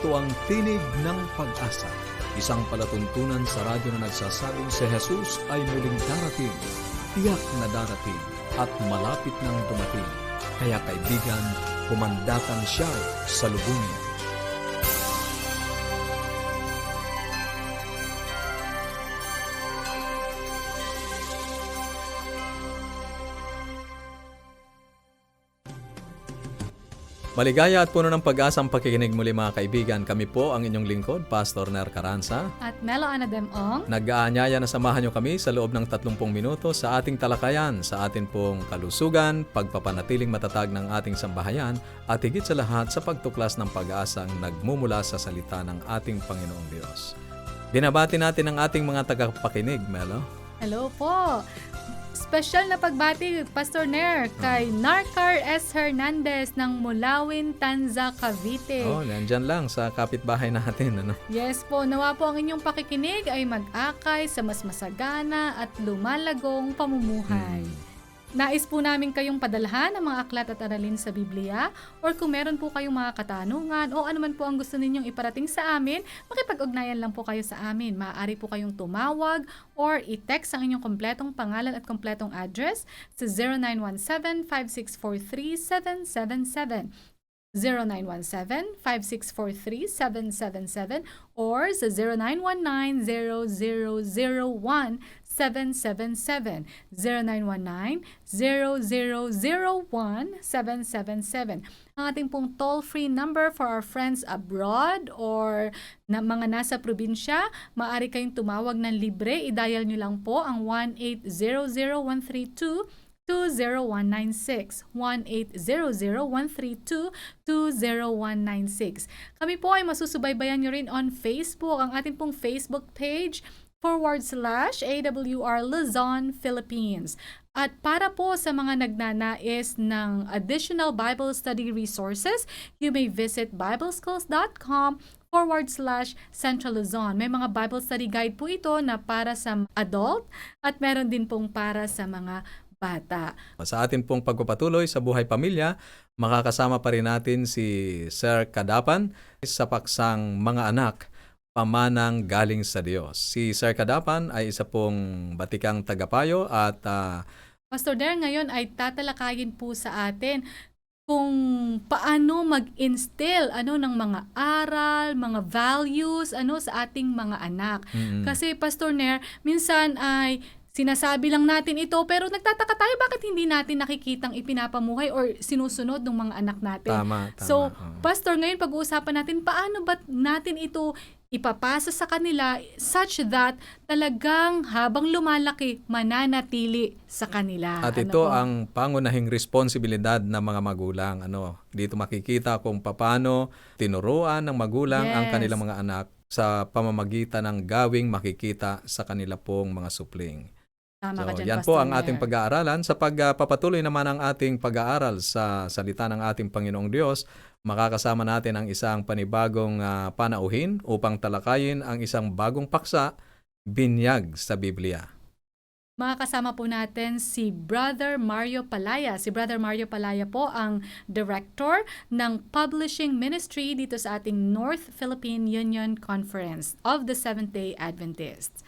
Ito ang Tinig ng Pag-asa, isang palatuntunan sa radyo na nagsasabing si Jesus ay muling darating, tiyak na darating at malapit nang dumating. Kaya kaibigan, kumandatan siya sa lubungin. Maligaya at puno ng pag-asang pakikinig muli mga kaibigan. Kami po ang inyong lingkod, Pastor Ner Caranza. At Melo Anademong. Nag-aanyaya na samahan nyo kami sa loob ng 30 minuto sa ating talakayan, sa atin pong kalusugan, pagpapanatiling matatag ng ating sambahayan, at higit sa lahat sa pagtuklas ng pag-asang nagmumula sa salita ng ating Panginoong Diyos. Binabati natin ang ating mga tagapakinig, Melo. Hello po! Special na pagbati, Pastor Ner, kay Narcar S. Hernandez ng Mulawin, Tanza, Cavite. Oh, nandyan lang sa kapitbahay natin, ano? Yes po, nawa po ang inyong pakikinig ay mag-akay sa mas masagana at lumalagong pamumuhay. Nais po namin kayong padalhan ng mga aklat at aralin sa Biblia, or kung meron po kayong mga katanungan o anuman po ang gusto ninyong iparating sa amin, makipag-ugnayan lang po kayo sa amin. Maaari po kayong tumawag or i-text ang inyong kompletong pangalan at kompletong address sa 0917-5643-777. 0917-5643-777 or sa 0919-0001-777. 0919-0001-777. Ang ating pong toll-free number for our friends abroad or na mga nasa probinsya, maaari kayong tumawag ng libre. I-dial nyo lang po ang 1-800-132-20196. 1-800-132-20196. Kami po ay masusubaybayan nyo rin on Facebook. Ang ating pong Facebook page /AWR Luzon, Philippines. At para po sa mga nagnanais ng additional Bible study resources, you may visit bibleschools.com /Central Luzon. May mga Bible study guide po ito na para sa adult at meron din pong para sa mga bata. Sa atin pong pagpapatuloy sa buhay pamilya, makakasama pa rin natin si Sir Kadapan sa paksang Mga Anak, Pamanang Galing sa Diyos. Si Sir Kadapan ay isa pong batikang tagapayo at Pastor Der, ngayon ay tatalakayin po sa atin kung paano mag-instill ng mga aral, mga values sa ating mga anak. Kasi Pastor Ner, minsan ay sinasabi lang natin ito pero nagtataka tayo bakit hindi natin nakikitang ipinapamuhay or sinusunod ng mga anak natin. Tama. So, Pastor, ngayon pag-uusapan natin paano ba natin ito ipapasa sa kanila such that talagang habang lumalaki, mananatili sa kanila. At ito ang pangunahing responsibilidad ng mga magulang. Dito makikita kung paano tinuruan ng magulang ang kanilang mga anak sa pamamagitan ng gawing makikita sa kanila pong mga supling. Tama ka dyan, yan Pastor po ang Ner. ating pag-aaralan. Sa pagpapatuloy naman ang ating pag-aaral sa salita ng ating Panginoong Diyos, makakasama natin ang isang panibagong panauhin upang talakayin ang isang bagong paksa, binyag sa Biblia. Makakasama po natin si Brother Mario Palaya. Si Brother Mario Palaya po ang Director ng Publishing Ministry dito sa ating North Philippine Union Conference of the Seventh-day Adventists.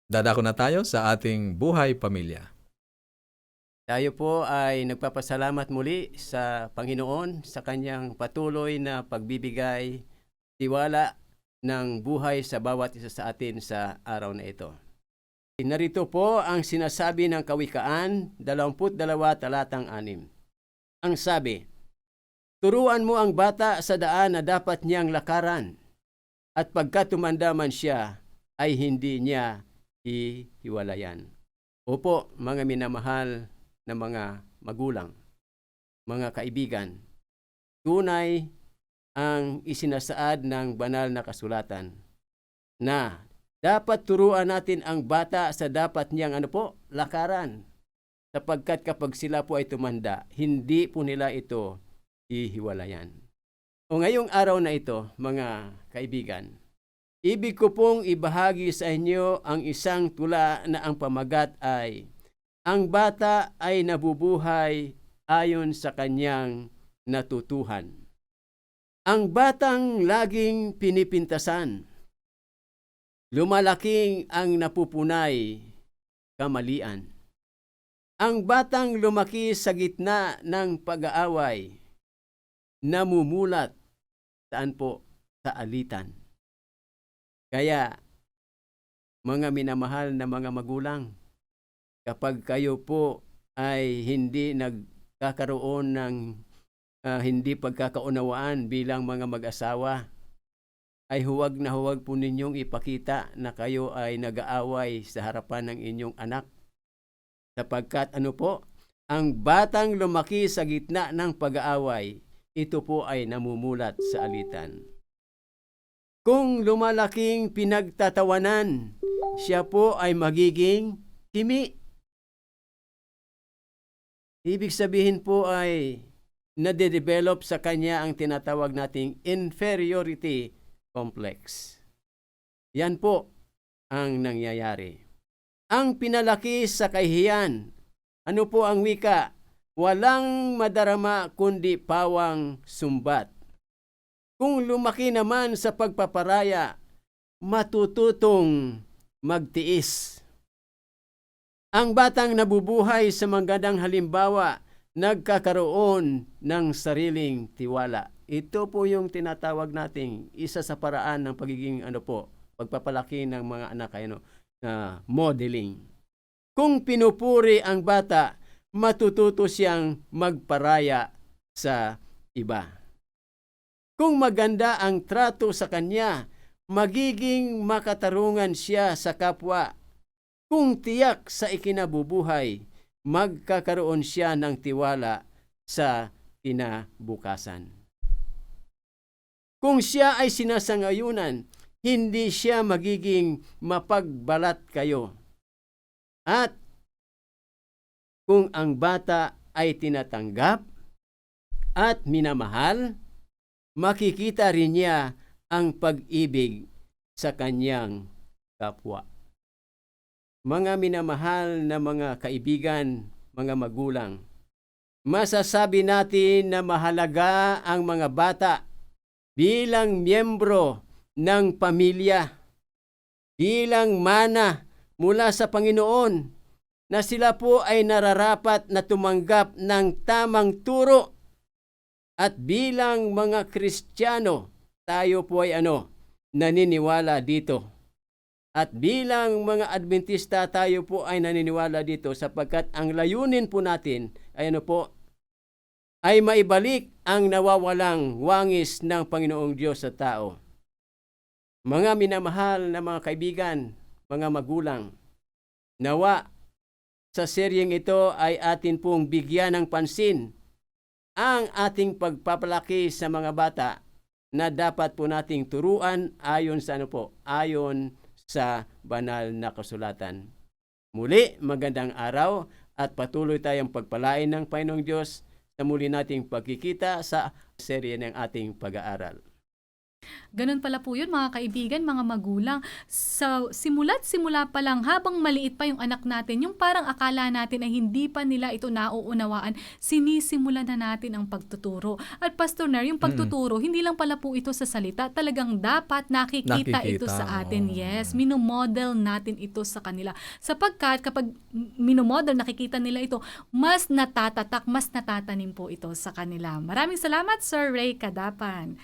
Dadako na tayo sa ating buhay pamilya. Tayo po ay nagpapasalamat muli sa Panginoon sa kanyang patuloy na pagbibigay tiwala ng buhay sa bawat isa sa atin sa araw na ito. Narito po ang sinasabi ng Kawikaan 22:6. Ang sabi, "Turuan mo ang bata sa daan na dapat niyang lakaran, at pagka tumanda man siya, ay hindi niya hiwalayan." Opo, mga minamahal na mga magulang, mga kaibigan, tunay ang isinasaad ng banal na kasulatan na dapat turuan natin ang bata sa dapat niyang lakaran, sapagkat kapag sila po ay tumanda, hindi po nila ito hihiwalayan. O ngayong araw na ito, mga kaibigan, ibig ko pong ibahagi sa inyo ang isang tula na ang pamagat ay, ang bata ay nabubuhay ayon sa kanyang natutuhan. Ang batang laging pinipintasan, lumalaking ang napupunay kamalian. Ang batang lumaki sa gitna ng pag-aaway, namumulat, saan po? Sa alitan. Kaya, mga minamahal na mga magulang, kapag kayo po ay hindi nagkakaroon ng hindi pagkakaunawaan bilang mga mag-asawa, ay huwag na huwag po ninyong ipakita na kayo ay nag-aaway sa harapan ng inyong anak. Sapagkat ano po, ang batang lumaki sa gitna ng pag-aaway, ito po ay namumulat sa alitan. Kung lumalaking pinagtatawanan, siya po ay magiging kimi. Ibig sabihin po ay nade-develop sa kanya ang tinatawag nating inferiority complex. Yan po ang nangyayari. Ang pinalaki sa kahihiyan, ano po ang wika? Walang madarama kundi pawang sumbat. Kung lumaki naman sa pagpaparaya, matututong magtiis. Ang batang nabubuhay sa magandang halimbawa, nagkakaroon ng sariling tiwala. Ito po yung tinatawag nating isa sa paraan ng pagiging pagpapalaki ng mga anak na modeling. Kung pinupuri ang bata, matututo siyang magparaya sa iba. Kung maganda ang trato sa kanya, magiging makatarungan siya sa kapwa. Kung tiyak sa ikinabubuhay, magkakaroon siya ng tiwala sa kinabukasan. Kung siya ay sinasangayunan, hindi siya magiging mapagbalat kayo. At kung ang bata ay tinatanggap at minamahal, makikita rin niya ang pag-ibig sa kanyang kapwa. Mga minamahal na mga kaibigan, mga magulang, masasabi natin na mahalaga ang mga bata bilang miyembro ng pamilya, bilang mana mula sa Panginoon, na sila po ay nararapat na tumanggap ng tamang turo. At bilang mga Kristiyano, tayo po ay naniniwala dito. At bilang mga Adventista, tayo po ay naniniwala dito sapagkat ang layunin po natin ay ay maibalik ang nawawalang wangis ng Panginoong Diyos sa tao. Mga minamahal na mga kaibigan, mga magulang, nawa sa seryeng ito ay atin pong bigyan ng pansin ang ating pagpapalaki sa mga bata na dapat po nating turuan ayon sa ayon sa banal na kasulatan. Muli, magandang araw at patuloy tayong pagpalain ng Panginoong Diyos sa muli nating pagkikita sa serye ng ating pag-aaral. Ganun pala po yun mga kaibigan, mga magulang. So, simula pa lang, habang maliit pa yung anak natin, yung parang akala natin ay hindi pa nila ito nauunawaan, sinisimulan na natin ang pagtuturo. At Pastor Ner, yung pagtuturo, hindi lang pala po ito sa salita, talagang dapat nakikita ito sa atin. Yes, minomodel natin ito sa kanila. Sapagkat kapag minomodel, nakikita nila ito, mas natatatak, mas natatanim po ito sa kanila. Maraming salamat, Sir Ray Cadapan.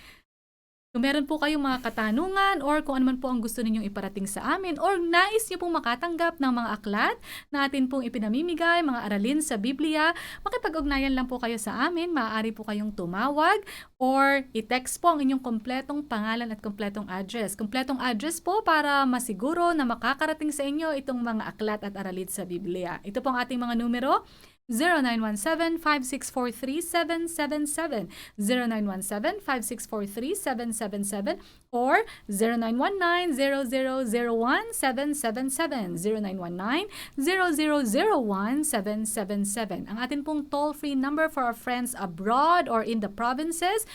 Kung meron po kayong mga katanungan or kung ano man po ang gusto ninyong iparating sa amin or nais niyo pong makatanggap ng mga aklat na atin pong ipinamimigay, mga aralin sa Biblia, makipag-ugnayan lang po kayo sa amin. Maaari po kayong tumawag or i-text po ang inyong kompletong pangalan at kompletong address. Kompletong address po para masiguro na makakarating sa inyo itong mga aklat at aralin sa Biblia. Ito po ang ating mga numero: 0917-564-3777, 0917-564-3777, or 0919-0001777, 0919-0001777. Ang atin pong toll-free number for our friends abroad or in the provinces,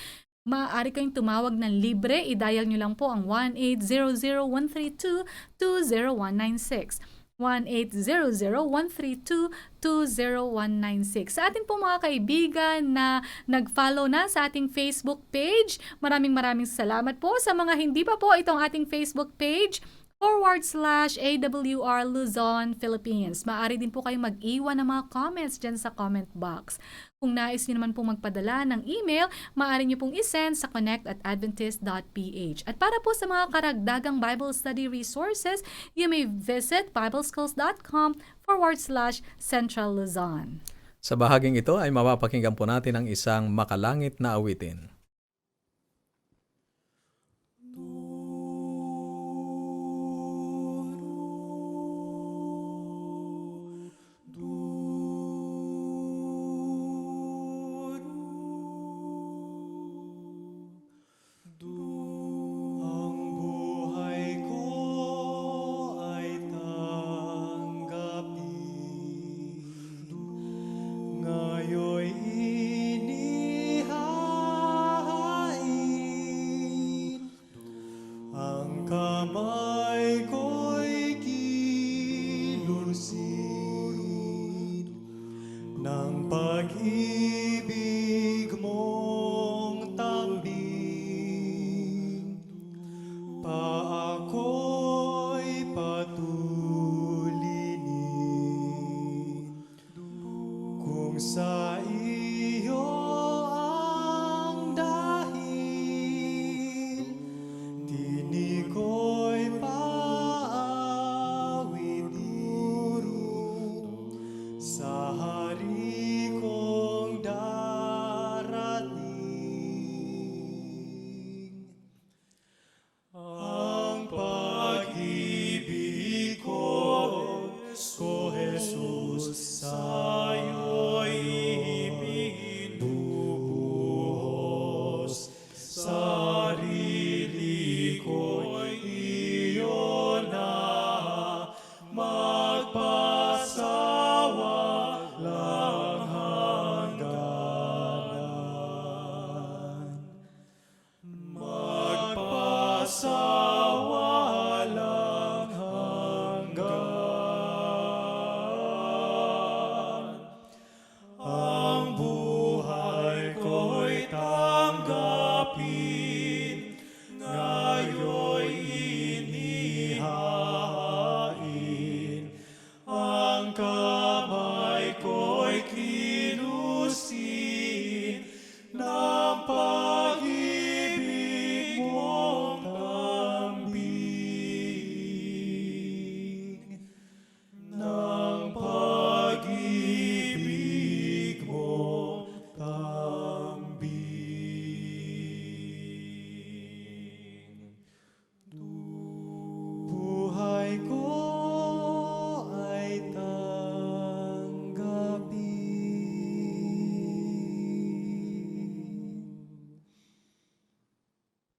maaari kayong tumawag ng libre. I-dial nyo lang po ang 1-800-132-20196. 1-800-132-20196. Sa atin po mga kaibigan na nag-follow na sa ating Facebook page, maraming salamat po. Sa mga hindi pa po itong ating Facebook page, /AWR Luzon, Philippines. Maaari din po kayong mag-iwan ng mga comments dyan sa comment box. Kung nais niyo naman pong magpadala ng email, maaari niyo pong isend sa connect@adventist.ph. At para po sa mga karagdagang Bible study resources, you may visit bibleschools.com/Central Luzon. Sa bahaging ito ay mapapakinggan po natin ang isang makalangit na awitin.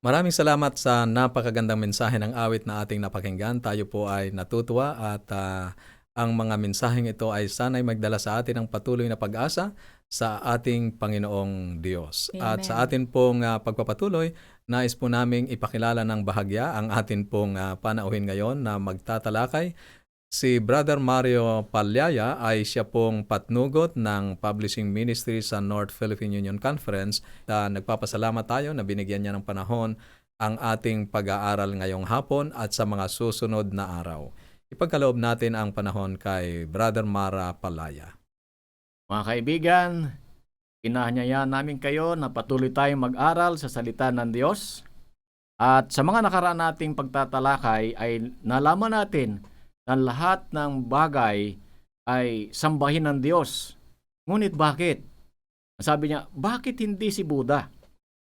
Maraming salamat sa napakagandang mensahe ng awit na ating napakinggan. Tayo po ay natutuwa at ang mga mensaheng ito ay sana'y magdala sa atin ng patuloy na pag-asa sa ating Panginoong Diyos. Amen. At sa atin pong pagpapatuloy, nais po naming ipakilala ng bahagya ang atin pong panauhin ngayon na magtatalakay. Si Brother Mario Palyaya ay siya pong patnugot ng Publishing Ministry sa North Philippine Union Conference. Nagpapasalamat tayo na binigyan niya ng panahon ang ating pag-aaral ngayong hapon at sa mga susunod na araw. Ipagkaloob natin ang panahon kay Brother Mara Palyaya. Mga kaibigan, inaanyayahan namin kayo na patuloy tayong mag-aral sa salita ng Diyos. At sa mga nakaraan nating pagtatalakay ay nalaman natin na lahat ng bagay ay sambahin ng Diyos. Ngunit bakit? Sabi niya, bakit hindi si Buddha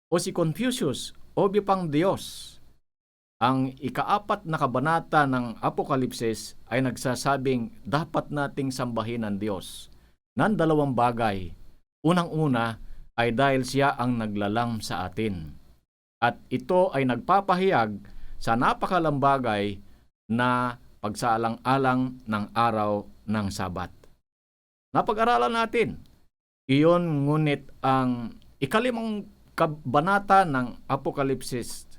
o si Confucius o pang Diyos? Ang ika-4 na kabanata ng Apokalipsis ay nagsasabing dapat nating sambahin ang Diyos ng dalawang bagay. Unang-una ay dahil siya ang naglalang sa atin. At ito ay nagpapahayag sa napakalang bagay na pagsaalang-alang ng araw ng Sabat. Napag-aralan natin. Iyon ngunit ang 5 kabanata ng Apokalipsis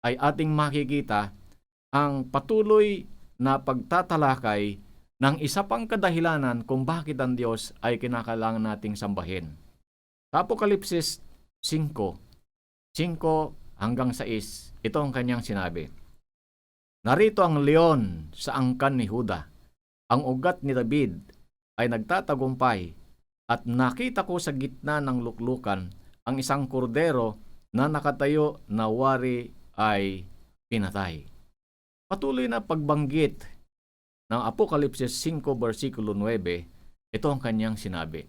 ay ating makikita ang patuloy na pagtatalakay ng isa pang kadahilanan kung bakit ang Diyos ay kinakailangan nating sambahin. Sa Apokalipsis 5 hanggang 6, ito ang kanyang sinabi. Narito ang leon sa angkan ni Huda, ang ugat ni David ay nagtatagumpay, at nakita ko sa gitna ng luklukan ang isang kordero na nakatayo na wari ay pinatay. Patuloy na pagbanggit ng Apokalipsis 5 versikulo 9, ito ang kanyang sinabi.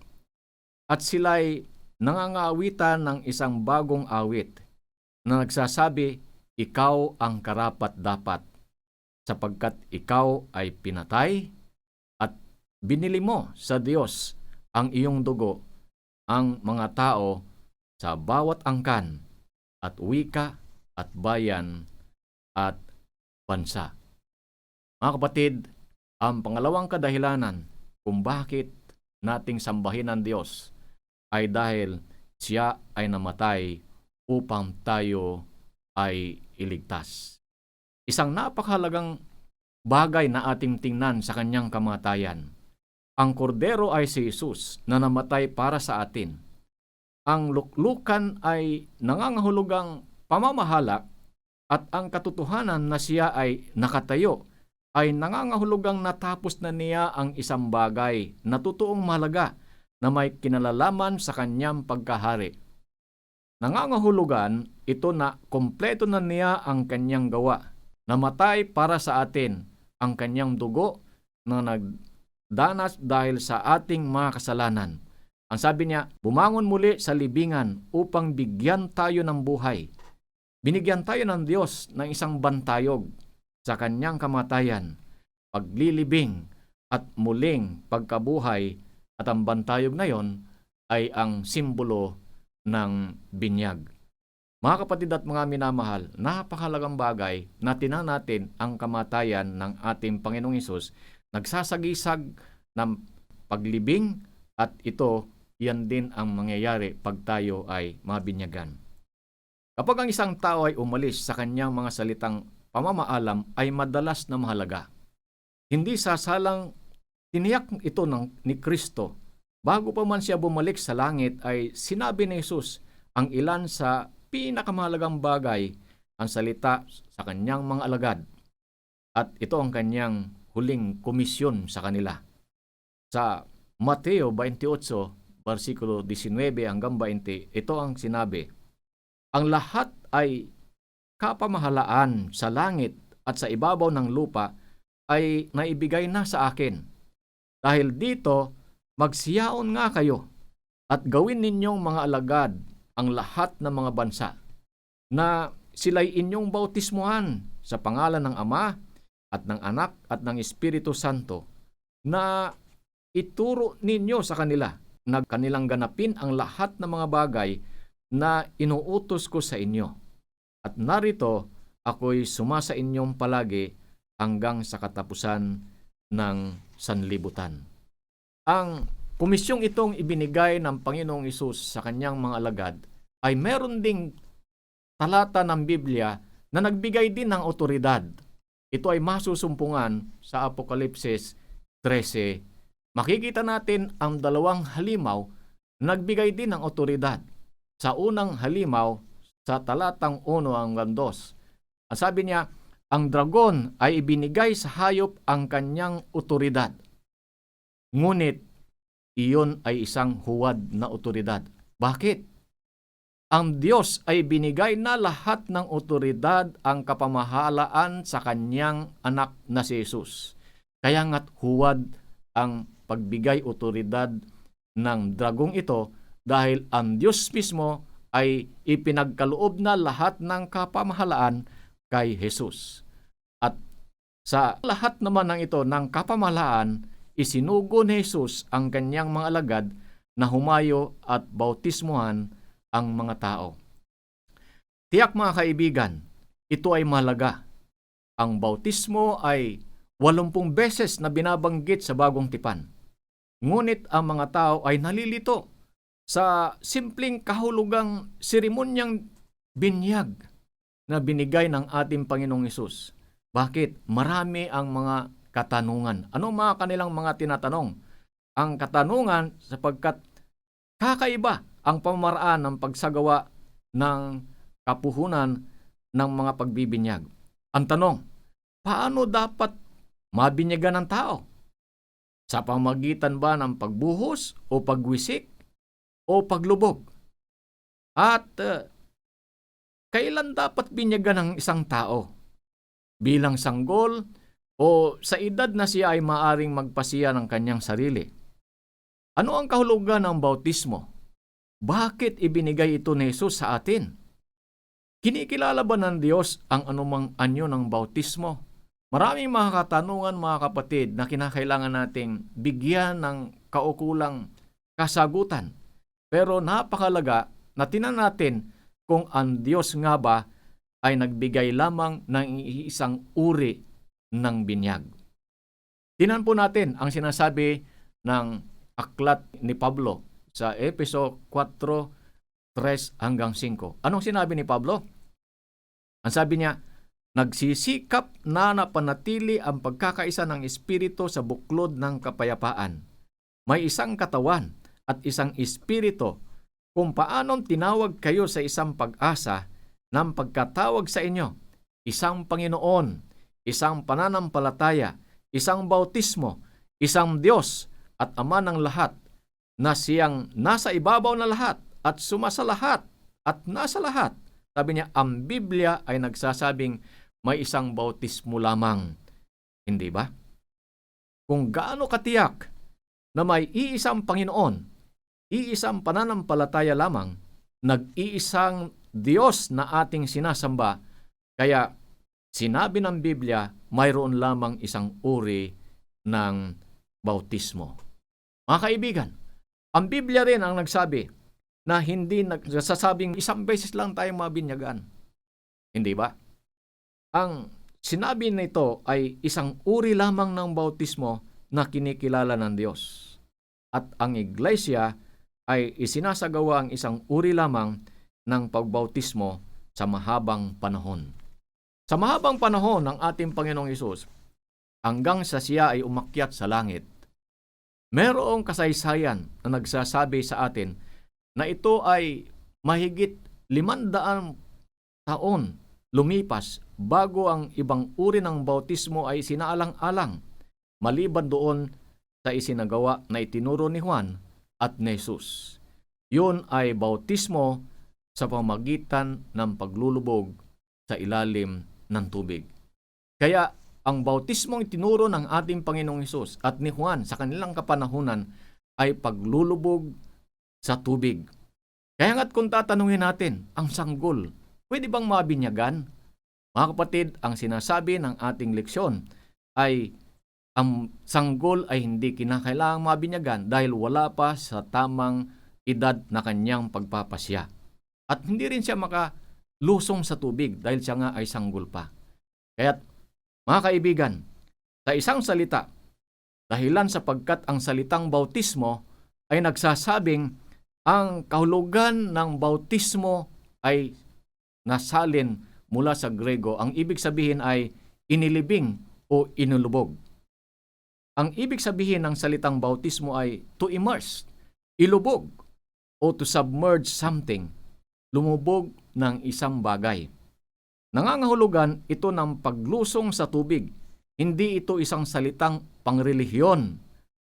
At sila'y nangangaawitan ng isang bagong awit na nagsasabi, ikaw ang karapat-dapat, sapagkat ikaw ay pinatay at binili mo sa Diyos ang iyong dugo, ang mga tao sa bawat angkan at wika at bayan at bansa. Mga kapatid, ang pangalawang kadahilanan kung bakit nating sambahin ang Diyos ay dahil siya ay namatay upang tayo ay iligtas. Isang napakahalagang bagay na ating tingnan sa kanyang kamatayan. Ang kordero ay si Jesus na namatay para sa atin. Ang luklukan ay nangangahulugang pamamahala at ang katotohanan na siya ay nakatayo ay nangangahulugang natapos na niya ang isang bagay na totoong mahalaga na may kinalalaman sa kanyang pagkahari. Nangangahulugan ito na kompleto na niya ang kanyang gawa. Namatay para sa atin ang kanyang dugo na nagdanas dahil sa ating mga kasalanan. Ang sabi niya, bumangon muli sa libingan upang bigyan tayo ng buhay. Binigyan tayo ng Diyos ng isang bantayog sa kanyang kamatayan, paglilibing at muling pagkabuhay, at ang bantayog na yon ay ang simbolo ng binyag. Mga kapatid at mga minamahal, napakahalagang bagay na tinan natin ang kamatayan ng ating Panginoong Hesus, nagsasagisag ng paglibing, at ito, yan din ang mangyayari pag tayo ay mabinyagan. Kapag ang isang tao ay umalis sa kanyang mga salitang pamamaalam ay madalas na mahalaga. Hindi sasalang tiniyak ito ni Kristo. Bago pa man siya bumalik sa langit ay sinabi ni Jesus ang ilan sa pinakamahalagang bagay, ang salita sa kanyang mga alagad. At ito ang kanyang huling komisyon sa kanila. Sa Mateo 28, versikulo 19 hanggang 20, ito ang sinabi, ang lahat ay kapamahalaan sa langit at sa ibabaw ng lupa ay naibigay na sa akin. Dahil dito, magsiyaon nga kayo at gawin ninyong mga alagad ang lahat ng mga bansa, na sila'y inyong bautismuhan sa pangalan ng Ama at ng Anak at ng Espiritu Santo, na ituro ninyo sa kanila na kanilang ganapin ang lahat ng mga bagay na inuutos ko sa inyo. At narito, ako'y sumasa inyong palagi hanggang sa katapusan ng sanlibutan. Ang komisyong itong ibinigay ng Panginoong Hesus sa kanyang mga alagad ay meron ding talata ng Biblia na nagbigay din ng otoridad. Ito ay masusumpungan sa Apokalipsis 13. Makikita natin ang dalawang halimaw nagbigay din ng otoridad. Sa unang halimaw, sa talatang 1 hanggang 2, ang sabi niya, ang dragon ay ibinigay sa hayop ang kanyang otoridad. Ngunit, iyon ay isang huwad na otoridad. Bakit? Ang Diyos ay binigay na lahat ng otoridad, ang kapamahalaan sa kanyang anak na si Jesus. Kaya nga't huwad ang pagbigay otoridad ng dragong ito dahil ang Diyos mismo ay ipinagkaloob na lahat ng kapamahalaan kay Jesus. At sa lahat naman ng ito ng kapamahalaan, isinugo ni Jesus ang kanyang mga alagad na humayo at bautismuhan ang mga tao. Tiyak mga kaibigan, ito ay mahalaga. Ang bautismo ay 80 beses na binabanggit sa Bagong Tipan. Ngunit ang mga tao ay nalilito sa simpleng kahulugang seremonyang binyag na binigay ng ating Panginoong Hesus. Bakit? Marami ang mga katanungan. Ano mga kanilang mga tinatanong? Ang katanungan sapagkat kakaiba ang pamamaraan ng pagsagawa ng kapuhunan ng mga pagbibinyag. Ang tanong, paano dapat mabinyagan ng tao? Sa pamagitan ba ng pagbuhos o pagwisik o paglubog? At kailan dapat binyagan ng isang tao? Bilang sanggol o sa edad na siya ay maaring magpasiya ng kanyang sarili? Ano ang kahulugan ng bautismo? Bakit ibinigay ito ni Jesus sa atin? Kinikilala ba ng Diyos ang anumang anyo ng bautismo? Maraming mga katanungan, mga kapatid, na kinakailangan nating bigyan ng kaukulang kasagutan. Pero napakalaga na tinan natin kung ang Diyos nga ba ay nagbigay lamang ng isang uri ng binyag. Tinan po natin ang sinasabi ng aklat ni Pablo sa Efeso 4:3-5. Anong sinabi ni Pablo? Ang sabi niya, nagsisikap na napanatili ang pagkakaisa ng Espiritu sa buklod ng kapayapaan. May isang katawan at isang Espiritu, kung paanong tinawag kayo sa isang pag-asa ng pagkatawag sa inyo, isang Panginoon, isang pananampalataya, isang bautismo, isang Diyos at Ama ng lahat, na siyang nasa ibabaw na lahat at sumasa lahat at nasa lahat. Sabi niya, ang Biblia ay nagsasabing may isang bautismo lamang. Hindi ba? Kung gaano katiyak na may iisang Panginoon, iisang pananampalataya lamang, nag-iisang Diyos na ating sinasamba, kaya sinabi ng Biblia, mayroon lamang isang uri ng bautismo. Mga kaibigan, ang Biblia rin ang nagsabi na hindi nagsasabing isang beses lang tayong mabinyagan. Hindi ba? Ang sinabi nito ay isang uri lamang ng bautismo na kinikilala ng Diyos. At ang iglesia ay isinasagawa ang isang uri lamang ng pagbautismo sa mahabang panahon. Sa mahabang panahon ng ating Panginoong Hesus, hanggang sa siya ay umakyat sa langit, merong kasaysayan na nagsasabi sa atin na ito ay mahigit 500 taon lumipas bago ang ibang uri ng bautismo ay sinaalang-alang, maliban doon sa isinagawa na itinuro ni Juan at ni Jesus. Yun ay bautismo sa pamagitan ng paglulubog sa ilalim ng tubig. Kaya ang bautismong itinuro ng ating Panginoong Hesus at ni Juan sa kanilang kapanahunan ay paglulubog sa tubig. Kaya nga't kung tatanungin natin, ang sanggol, pwede bang mabinyagan? Mga kapatid, ang sinasabi ng ating leksyon ay ang sanggol ay hindi kinakailangang mabinyagan dahil wala pa sa tamang edad na kanyang pagpapasya. At hindi rin siya makalusong sa tubig dahil siya nga ay sanggol pa. Kaya't mga kaibigan, sa isang salita, dahilan sapagkat ang salitang bautismo ay nagsasabing ang kahulugan ng bautismo ay nasalin mula sa Grego. Ang ibig sabihin ay inilibing o inulubog. Ang ibig sabihin ng salitang bautismo ay to immerse, ilubog, o to submerge something, lumubog ng isang bagay. Nangangahulugan ito ng paglusong sa tubig. Hindi ito isang salitang pangrelihiyon.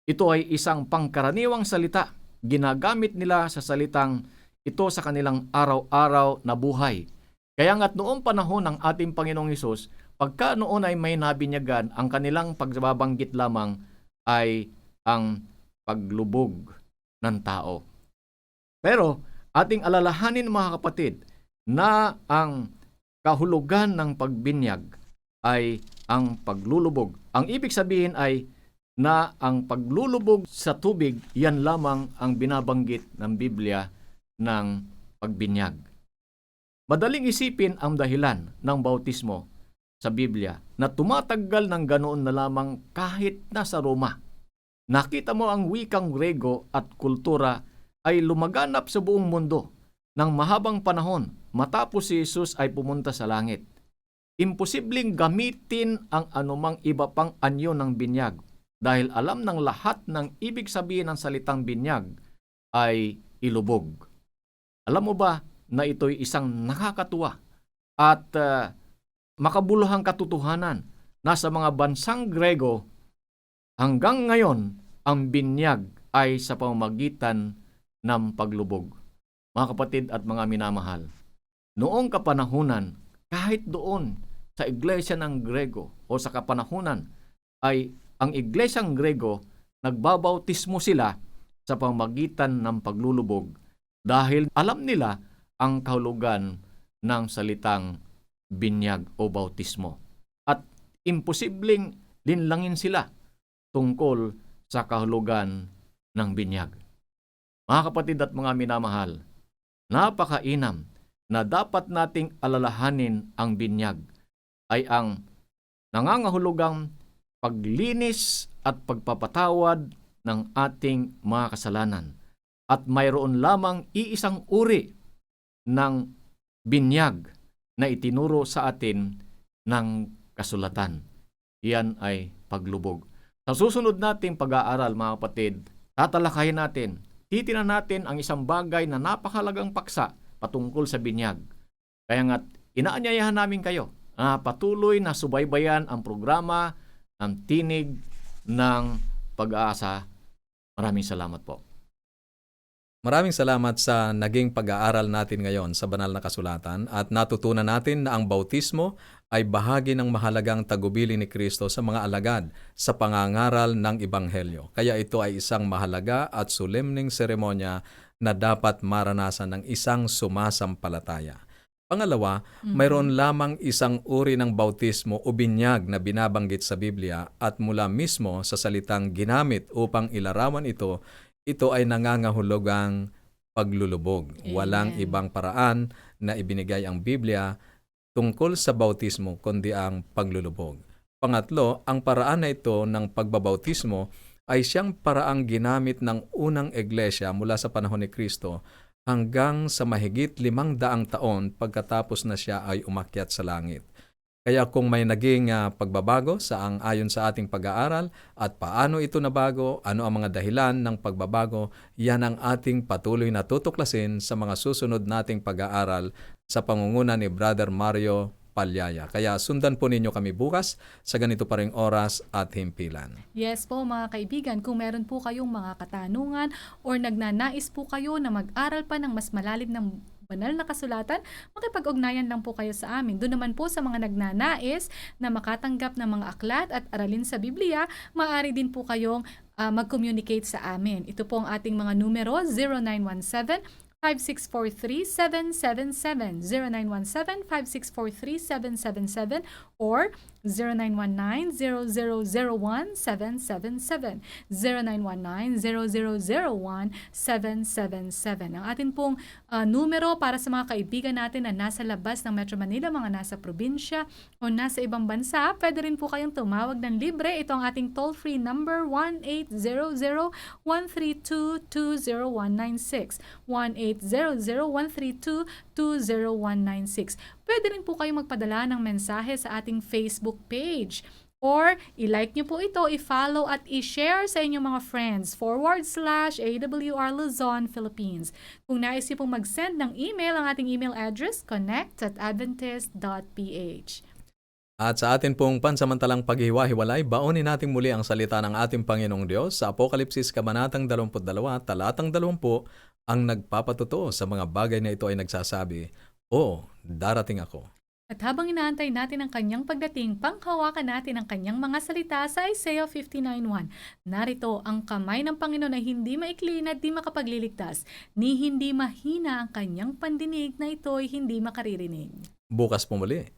Ito ay isang pangkaraniwang salita. Ginagamit nila sa salitang ito sa kanilang araw-araw na buhay. Kaya nga't noong panahon ng ating Panginoong Hesus, pagka noon ay may nabinyagan, ang kanilang pagbabanggit lamang ay ang paglubog ng tao. Pero ating alalahanin mga kapatid na ang kahulugan ng pagbinyag ay ang paglulubog. Ang ibig sabihin ay na ang paglulubog sa tubig, yan lamang ang binabanggit ng Biblia ng pagbinyag. Madaling isipin ang dahilan ng bautismo sa Biblia na tumatagal ng ganoon na lamang kahit nasa Roma. Nakita mo ang wikang Grego at kultura ay lumaganap sa buong mundo ng mahabang panahon matapos si Jesus ay pumunta sa langit. imposibleng gamitin ang anumang iba pang anyo ng binyag dahil alam ng lahat ng ibig sabihin ng salitang binyag ay ilubog. Alam mo ba na ito'y isang nakakatuwa at makabuluhang katotohanan na sa mga bansang Grego hanggang ngayon ang binyag ay sa pamamagitan ng paglubog. Mga kapatid at mga minamahal, noong kapanahunan, kahit doon sa iglesia ng Grego o sa kapanahunan ay ang iglesyang Grego nagbabautismo sila sa pamamagitan ng paglulubog dahil alam nila ang kahulugan ng salitang binyag o bautismo. At imposibleng linlangin sila tungkol sa kahulugan ng binyag. Mga kapatid at mga minamahal, napakainam na dapat nating alalahanin ang binyag ay ang nangangahulugang paglinis at pagpapatawad ng ating mga kasalanan. At mayroon lamang iisang uri ng binyag na itinuro sa atin ng kasulatan. Iyan ay paglubog. Sa susunod nating pag-aaral, mga kapatid, tatalakayin natin, titinan natin ang isang bagay na napakahalagang paksa patungkol sa binyag. Kaya nga't inaanyayahan namin kayo na patuloy na subaybayan ang programa ng Tinig ng Pag-asa. Maraming salamat po. Maraming salamat sa naging pag-aaral natin ngayon sa banal na kasulatan at natutunan natin na ang bautismo ay bahagi ng mahalagang tagubili ni Kristo sa mga alagad sa pangangaral ng Ebanghelyo. Kaya ito ay isang mahalaga at solemning seremonya na dapat maranasan ng isang sumasampalataya. Pangalawa, mayroon lamang isang uri ng bautismo o binyag na binabanggit sa Biblia at mula mismo sa salitang ginamit upang ilarawan ito, ito ay nangangahulugang paglulubog. Amen. Walang ibang paraan na ibinigay ang Biblia tungkol sa bautismo kundi ang paglulubog. Pangatlo, ang paraan na ito ng pagbabautismo ay siyang paraang ginamit ng unang iglesia mula sa panahon ni Kristo hanggang sa mahigit 500 taon pagkatapos na siya ay umakyat sa langit. Kaya kung may naging pagbabago ayon sa ating pag-aaral at paano ito nabago, ano ang mga dahilan ng pagbabago, yan ang ating patuloy na tutuklasin sa mga susunod nating pag-aaral sa pangunguna ni Brother Mario Palyaya. Kaya sundan po ninyo kami bukas sa ganito pa ring oras at himpilan. Yes po mga kaibigan, kung meron po kayong mga katanungan or nagnanais po kayo na mag-aral pa ng mas malalim ng banal na kasulatan, makipag-ugnayan lang po kayo sa amin. Doon naman po sa mga nagnanais na makatanggap ng mga aklat at aralin sa Biblia, maaari din po kayong mag-communicate sa amin. Ito po ang ating mga numero, 0917-5643-777, 0917-5643-777, or 0919-0001-777, 0919-0001-777. Ang atin pong numero para sa mga kaibigan natin na nasa labas ng Metro Manila, mga nasa probinsya o nasa ibang bansa, pwede rin po kayong tumawag ng libre. Ito ang ating toll-free number, 1-800-132-20196, 1-800-132-20196. Pwede rin po kayong magpadala ng mensahe sa ating Facebook page. Or, i-like nyo po ito, i-follow at i-share sa inyong mga friends, /AWR Luzon, Philippines. Kung nais nyo pong mag-send ng email, ang ating email address, connect@adventist.ph. At sa atin pong pansamantalang paghiwa-hiwalay, baunin natin muli ang salita ng ating Panginoong Diyos sa Apokalipsis Kabanatang 22, Talatang 20, ang nagpapatotoo sa mga bagay na ito ay nagsasabi, "O, darating ako." At habang inaantay natin ang kanyang pagdating, panghawakan natin ang kanyang mga salita sa Isaiah 59:1. Narito, ang kamay ng Panginoon ay hindi maiklin at di makapagliligtas, ni hindi mahina ang kanyang pandinig na ito'y hindi makaririnig. Bukas po muli.